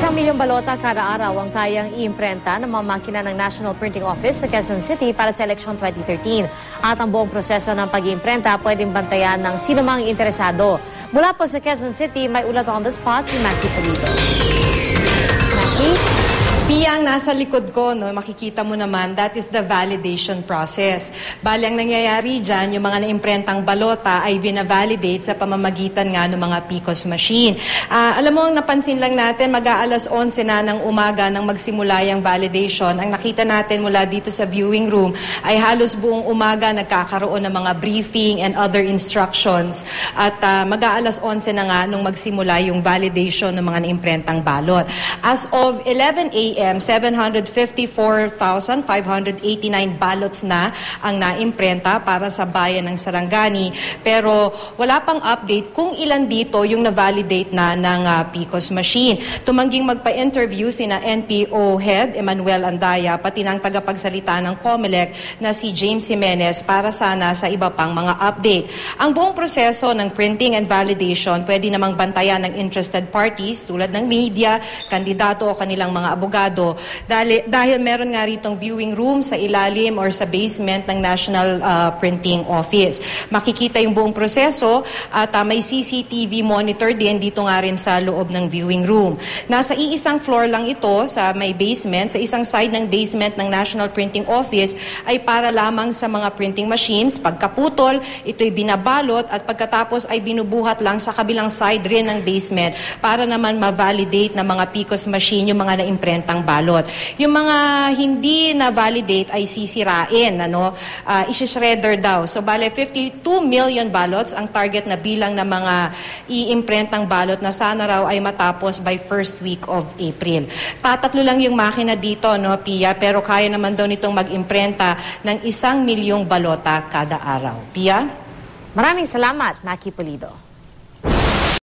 1 milyong balota kada araw ang kayang iimprenta ng mga makina ng National Printing Office sa Quezon City para sa eleksyon 2013. At ang buong proseso ng pag-iimprenta pwedeng bantayan ng sinumang interesado. Mula po sa Quezon City, may ulat on the spot si Matthew Pulido. Matthew? Pia, ang nasa likod ko, no, makikita mo naman, that is the validation process. Bali, ang nangyayari dyan, yung mga naimprentang balota ay vina-validate sa pamamagitan nga ng mga PCOS machine. Alam mo, napansin lang natin, mag-aalas 11 na ng umaga nang magsimula yung validation. Ang nakita natin mula dito sa viewing room ay halos buong umaga nagkakaroon ng mga briefing and other instructions. At mag-aalas 11 na nga nung magsimula yung validation ng mga naimprentang balot. As of 11 a.m., 754,589 ballots na ang naimprenta para sa bayan ng Sarangani. Pero wala pang update kung ilan dito yung na-validate na ng PCOS machine. Tumangging magpa-interview sina NPO Head Emmanuel Andaya pati ng tagapagsalita ng COMELEC na si James Jimenez para sana sa iba pang mga update. Ang buong proseso ng printing and validation pwede namang bantayan ng interested parties tulad ng media, kandidato o kanilang mga abogado dahil meron nga ritong viewing room sa ilalim or sa basement ng National Printing Office. Makikita yung buong proseso at may CCTV monitor din dito nga rin sa loob ng viewing room. Nasa iisang floor lang ito sa may basement, sa isang side ng basement ng National Printing Office ay para lamang sa mga printing machines. Pagkaputol, ito'y binabalot at pagkatapos ay binubuhat lang sa kabilang side rin ng basement para naman ma-validate ng mga PCOS machine yung mga naimprentang balot. Yung mga hindi na-validate ay sisirain, isi-shredder daw. So, bale, 52 million ballots ang target na bilang ng mga i-imprentang balot na sana raw ay matapos by first week of April. Tatatlo lang yung makina dito, Pia, pero kaya naman daw nitong mag-imprenta ng 1 milyong balota kada araw. Pia? Maraming salamat, Maki Pulido.